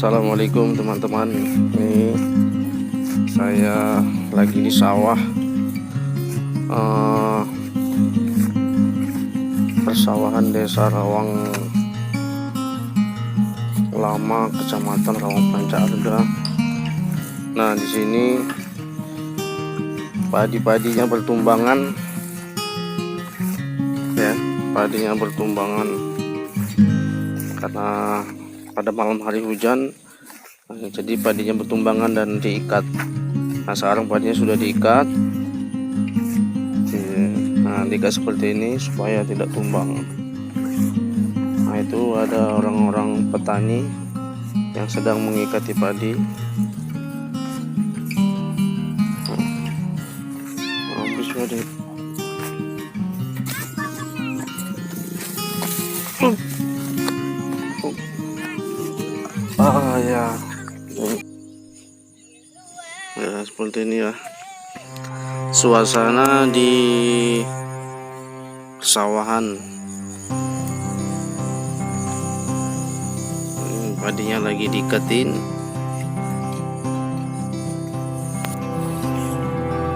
Assalamualaikum teman-teman. Ini saya lagi di sawah, persawahan Desa Rawang Lama, Kecamatan Rawang Pancarda. Nah, di sini padi-padinya bertumbangan, ya, padinya bertumbangan karena pada malam hari hujan, jadi padinya bertumbangan dan diikat. Nah, sekarang padinya sudah diikat. Nah, diikat seperti ini supaya tidak tumbang. Nah, itu ada orang-orang petani yang sedang mengikati padi. Habis padi. Ya. Ya, seperti ini ya suasana di persawahan. Padinya lagi diiketin.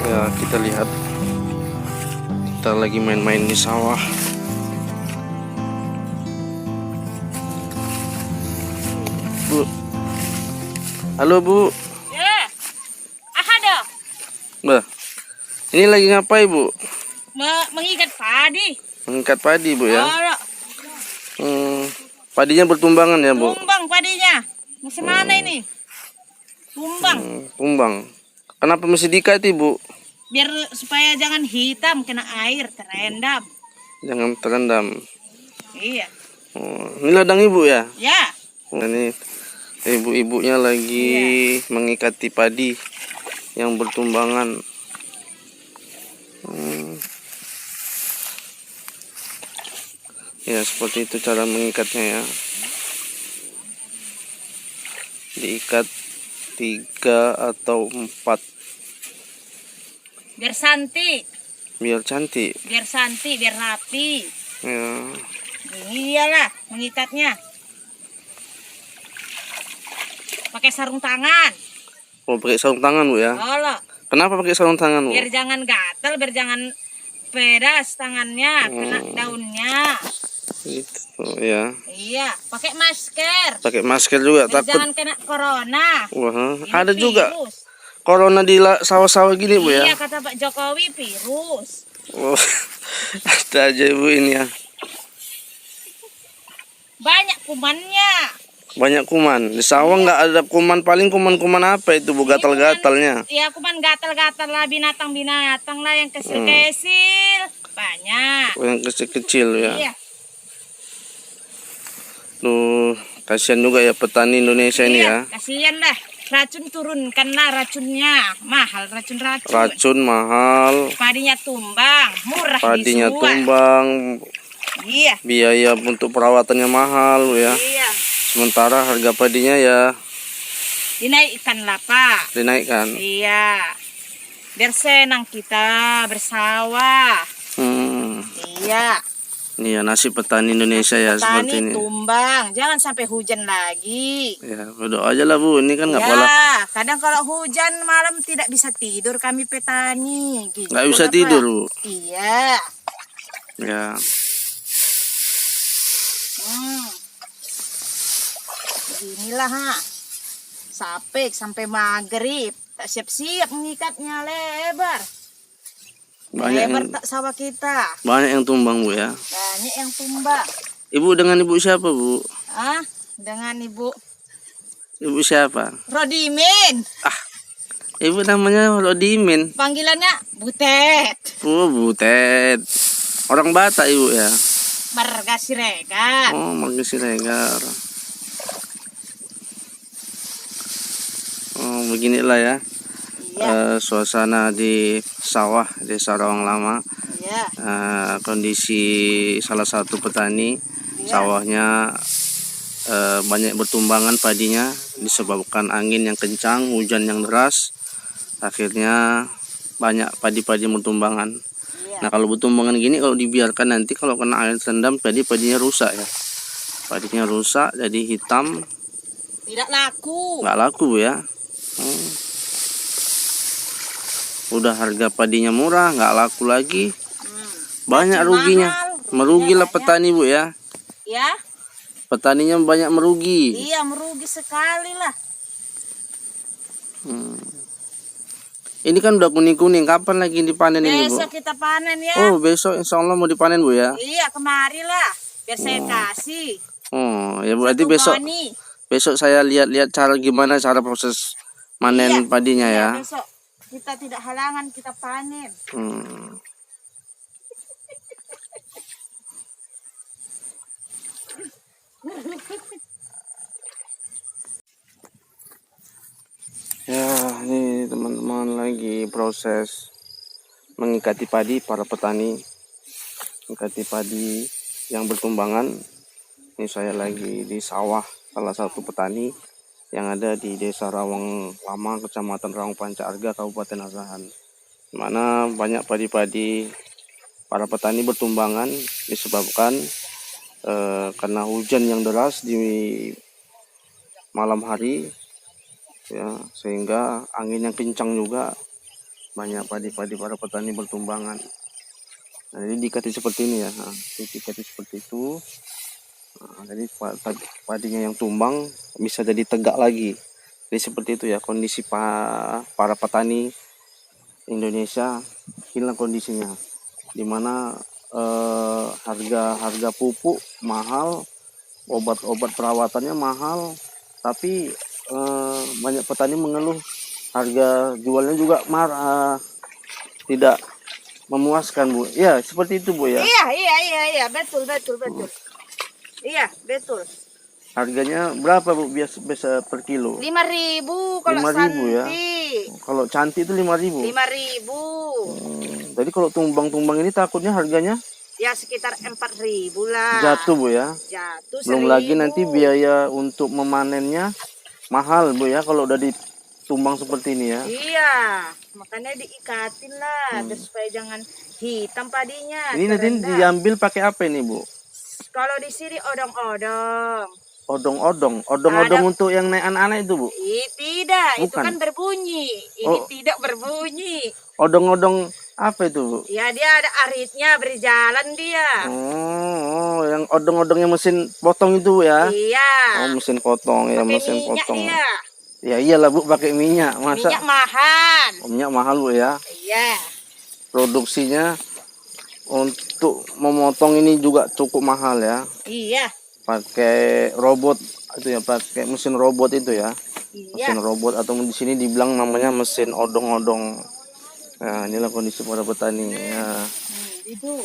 Ya, kita lihat, kita lagi main-main di sawah. Bu, halo Bu. Ya, ada. Bah, ini lagi ngapain Bu? Mengikat padi. Mengikat padi Bu ya? Oh, Padinya bertumbangan ya Bu? tumbang padinya. Musim mana ini? Tumbang. Tumbang. Kenapa mesti diikat Bu? Biar supaya jangan hitam kena air terendam. Jangan terendam. Iya. Ini ladang Ibu ya? Ya. Ini ibu-ibunya lagi mengikati padi yang bertumbangan. Ya, seperti itu cara mengikatnya ya. Diikat 3 atau 4 Biar cantik. biar cantik. Biar cantik, biar rapi. Ya. Iyalah mengikatnya. Pakai sarung tangan. Oh, pakai sarung tangan Bu ya? Kalau Kenapa pakai sarung tangan Bu? biar jangan gatal, biar jangan pedas tangannya, kena daunnya. Gitu ya. Iya, pakai masker. Pakai masker juga, Biar takut. jangan kena corona. Wah, Ini ada juga virus. corona di sawah-sawah gini Bu ya? Iya, kata Pak Jokowi virus. Oh, ada aja Ibu ini ya. Banyak kumannya. Banyak kuman. Di sawah nggak ada kuman, paling kuman-kuman apa itu Bu, gatal-gatalnya? Iya, kuman gatal-gatal lah, binatang-binatang lah yang kecil-kecil. Banyak. Yang kecil-kecil ya. Iya. Tuh, kasihan juga ya petani Indonesia ini ya. Kasihan lah. Racun turunkanlah racunnya. Mahal racun-racun. Racun mahal, Padinya tumbang, murah padinya dijual. tumbang, Iya. biaya untuk perawatannya mahal Bu ya. Iya. Sementara harga padinya ya Dinaikkan lah Pak. dinaikkan. Iya. Biar senang kita bersawah. Iya. Ini ya nasib petani Indonesia ya, seperti ini. Petani tumbang, jangan sampai hujan lagi. Ya, berdoa aja lah Bu, ini kan nggak Ya, pola. kadang kalau hujan malam tidak bisa tidur kami petani. Gitu, Nggak bisa Pak. tidur Bu. Iya. Ya, Beginilah sampai maghrib. Tak siap-siap mengikatnya lebar. banyak Lebar yang, tak sawah kita. banyak yang tumbang Bu ya. Banyak yang tumbang. Ibu dengan ibu siapa Bu? Dengan Ibu Ibu siapa? Rodimin. Ibu namanya Rodimin. Panggilannya Butet. Oh, Butet. Orang Batak Ibu ya. Marga Siregar. Oh, Marga Siregar. Oh, beginilah ya. Iya. Suasana di sawah Desa Rawang Lama. Iya. Kondisi salah satu petani, Iya. sawahnya banyak bertumbangan padinya disebabkan angin yang kencang, hujan yang deras. Akhirnya banyak padi-padi bertumbangan. Iya. Nah, kalau bertumbangan gini, kalau dibiarkan nanti kalau kena air terendam, padinya rusak ya. Padinya rusak jadi hitam. Tidak laku. Nggak laku Bu ya. Udah harga padinya murah, nggak laku lagi. Banyak Makin ruginya. mahal, Merugilah banyak. petani Bu ya. Ya, Petaninya banyak merugi. iya merugi sekali lah. Ini kan udah kuning-kuning. Kapan lagi dipanen ini Bu? Besok kita panen ya. Oh besok insya Allah mau dipanen Bu ya. Iya, kemari lah. Biar saya kasih. Oh ya berarti Satu besok koni. besok saya lihat-lihat cara gimana cara proses manen Iya, padinya iya, ya. besok kita tidak halangan, kita panen. Ya ini teman-teman lagi proses mengikati padi para petani, mengikati padi yang bertumbangan. Ini saya lagi di sawah salah satu petani yang ada di Desa Rawang Lama, Kecamatan Rawang Panca-Arga, Kabupaten Asahan. Mana banyak padi-padi para petani bertumbangan disebabkan karena hujan yang deras di malam hari, ya, sehingga angin yang kencang juga banyak padi-padi para petani bertumbangan. Nah, ini dikati seperti ini ya, dikati seperti itu. Nah, jadi padinya yang tumbang bisa jadi tegak lagi. Jadi seperti itu ya kondisi para petani Indonesia, hilang kondisinya, dimana harga pupuk mahal, obat-obat perawatannya mahal, tapi banyak petani mengeluh harga jualnya juga tidak memuaskan Bu. Ya seperti itu Bu ya. Iya, betul. Iya, betul. Harganya berapa Bu biasa per kilo? 5.000 kalau 5.000 ya. cantik. Kalau cantik itu 5.000. 5.000. Jadi kalau tumbang-tumbang ini takutnya harganya Ya sekitar 4.000 lah. jatuh Bu ya. Jatuh. Belum 1.000. lagi nanti biaya untuk memanennya mahal Bu ya kalau udah ditumbang seperti ini ya. Iya, makanya diikatin lah biar supaya jangan hitam padinya. Ini nanti terendah. diambil pakai apa ini Bu? Kalau di sini odong-odong. Odong-odong untuk yang naik anak-anak itu Bu? Tidak, itu Bukan. kan berbunyi. Ini Oh. tidak berbunyi. Odong-odong apa itu Bu? Ya dia ada aritnya, berjalan dia. Oh, yang odong-odong yang mesin potong itu Bu ya? Iya. Oh, mesin potong ya, Pakai mesin minyak potong. dia. Ya iyalah Bu, pakai minyak. Masa Minyak mahal. minyak mahal Bu ya? Iya. Produksinya untuk memotong ini juga cukup mahal ya. Iya. Pakai robot itu ya, pakai mesin robot itu ya. Iya. Mesin robot atau di sini dibilang namanya mesin odong-odong. Nah, inilah kondisi para petani ya. Itu.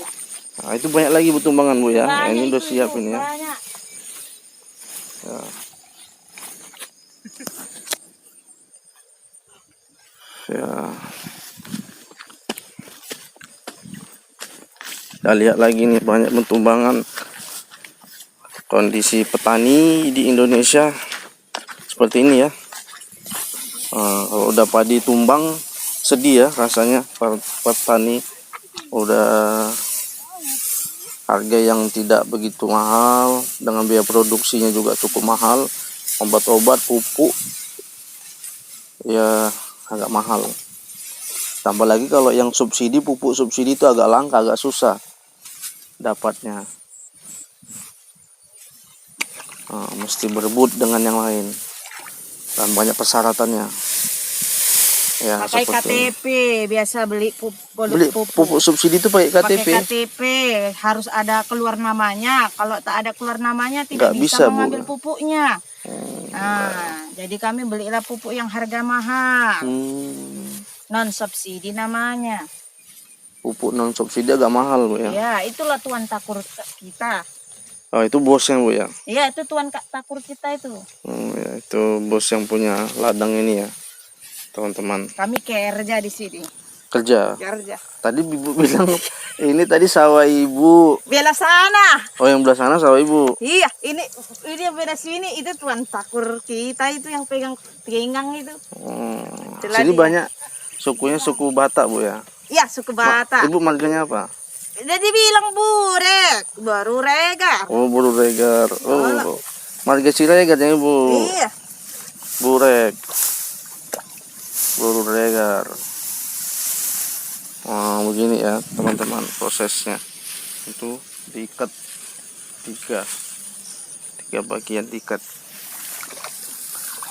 Nah, itu banyak lagi Bu tumbangan Bu ya. Nah, ini udah Banyak siap itu, ini ya. banyak. Ya. Ya. Kita lihat lagi nih banyak tumbangan. Kondisi petani di Indonesia seperti ini ya. Kalau udah padi tumbang sedih ya rasanya para petani. Udah harga yang tidak begitu mahal, dengan biaya produksinya juga cukup mahal, obat-obat, pupuk ya agak mahal. Tambah lagi kalau yang subsidi, pupuk subsidi itu agak langka, agak susah dapatnya. Mesti berebut dengan yang lain dan banyak persyaratannya ya. Pakai Seperti KTP biasa beli beli pupuk subsidi itu pakai KTP. Pakai KTP harus ada keluar namanya. Kalau tak ada keluar namanya tidak Nggak bisa bisa, Bu. mengambil pupuknya. Nah, jadi kami belilah pupuk yang harga mahal, non subsidi namanya. Pupuk non subsidi agak mahal Bu ya. Ya, itulah tuan takur kita. Oh itu bosnya Bu ya. Iya, itu tuan takur kita itu. Ya, itu bos yang punya ladang ini ya teman-teman. Kami kerja di sini. Kerja. Kerja. Tadi Ibu bilang ini tadi sawah Ibu. Belah sana. Oh yang belah sana sawah Ibu. Iya, ini belah sini itu tuan takur kita itu yang pegang pinggang itu. Sini banyak sukunya suku Batak Bu ya. Iya, suku Batak. Ibu marganya apa? Jadi bilang burek, baru regar. Oh, Buru Regar. Oh, marga Siregar ya Ibu. Iya. burek, bururegar. Nah, begini ya teman-teman prosesnya. Itu diikat tiga bagian diikat.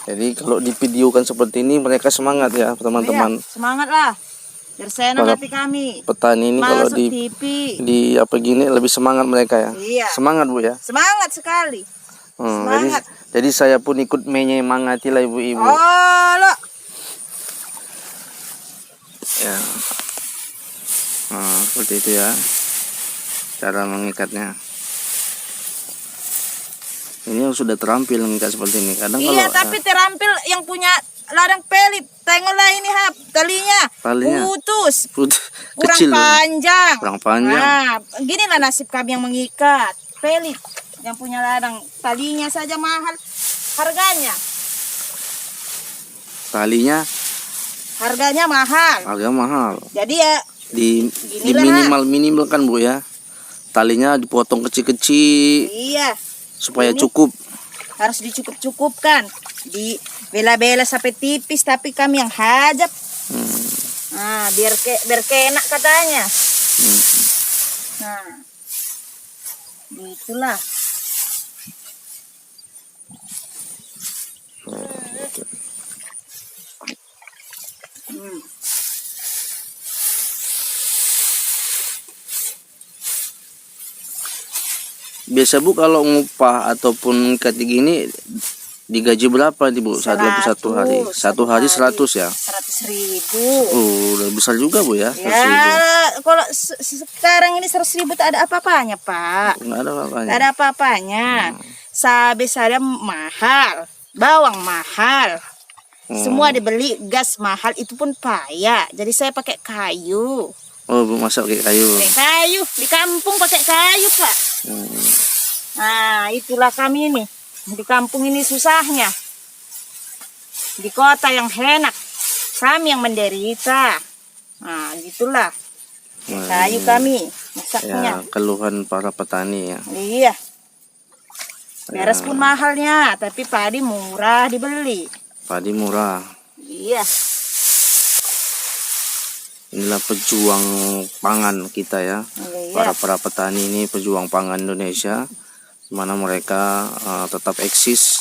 Jadi kalau divideokan seperti ini mereka semangat ya teman-teman. Iya, semangat lah. Biar senang Para hati kami. petani ini kalau Masuk TV. di apa gini lebih semangat mereka ya. Iya. Semangat Bu ya. Semangat sekali. Semangat. Jadi saya pun ikut menyemangati lah ibu-ibu. Oh, lo. Ya. Nah, seperti itu ya cara mengikatnya. Ini yang sudah terampil mengikat seperti ini. Kadang Iya, kalau tapi terampil yang punya ladang pelit. Tengoklah ini talinya putus, kurang kecil, panjang. kurang panjang. Nah, ginilah nasib kami yang mengikat pelit. Yang punya ladang talinya saja mahal harganya. Talinya Harganya mahal. harga mahal. Jadi ya Di Ginilah. minimalkan Bu ya. Talinya dipotong kecil-kecil iya, supaya ini cukup. harus dicukup-cukupkan. Di bela-bela sampai tipis tapi kami yang hajab. Nah, biar kena katanya. Nah. Itulah. Biasa Bu kalau ngupah ataupun ikat gini digaji berapa nih Bu satu hari? Satu hari 100 ya? 100.000. Oh, udah besar juga Bu ya? 100.000. Ya, kalau sekarang ini 100.000 tak ada apa-apanya, Pak. Nggak ada apa-apanya. Tak ada apa-apanya. Cabai saja mahal, bawang mahal. Semua dibeli, gas mahal, itu pun payah. Jadi saya pakai kayu. Oh, Bu masak pakai kayu. Pakai kayu, di kampung pakai kayu, Pak. Nah, itulah kami ini. Di kampung ini susahnya. Di kota yang enak, kami yang menderita. Nah, gitulah. Kayu kami masaknya. Ya, keluhan para petani ya. Iya. Beras pun mahalnya, tapi padi murah dibeli. Padi murah. Iya. Inilah pejuang pangan kita ya. Iya. Para petani ini pejuang pangan Indonesia, di mana mereka tetap eksis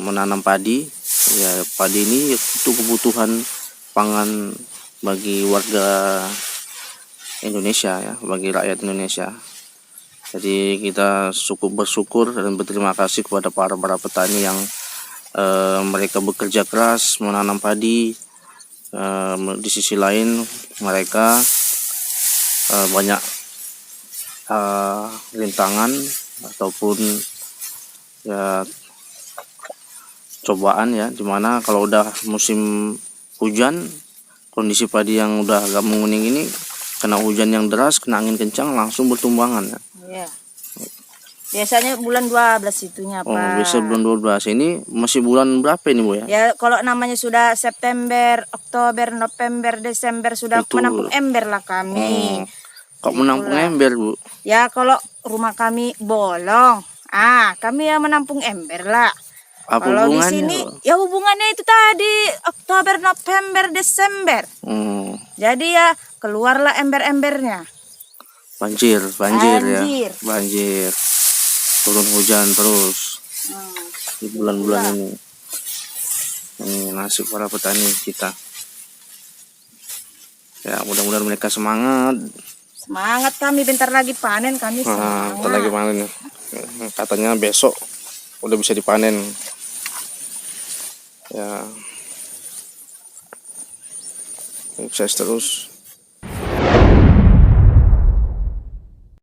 menanam padi. Ya, padi ini itu kebutuhan pangan bagi warga Indonesia ya, bagi rakyat Indonesia. Jadi kita cukup bersyukur dan berterima kasih kepada para petani yang mereka bekerja keras menanam padi. Di sisi lain mereka banyak rintangan ataupun ya cobaan ya, dimana kalau udah musim hujan, kondisi padi yang udah agak menguning ini kena hujan yang deras, kena angin kencang, langsung bertumbangan ya. Iya. Biasanya bulan 12 itunya, Pak. Oh, bisa bulan 12. Ini masih bulan berapa ini Bu ya? Ya, kalau namanya sudah September, Oktober, November, Desember sudah Betul. menampung ember lah kami. Kok menampung ember Bu? Ya, kalau rumah kami bolong, kami ya menampung ember lah. Apa Kalau di hubungannya, sini, Bu? ya hubungannya itu tadi Oktober, November, Desember. Jadi ya keluarlah ember-embernya. Banjir ya. Banjir. Banjir. Turun hujan terus di bulan-bulan ini. Ini nasib para petani kita. Ya, mudah-mudahan mereka semangat. Semangat kami, bentar lagi panen kami semangat. Bentar lagi panen. Katanya besok udah bisa dipanen. Ya. Sukses terus.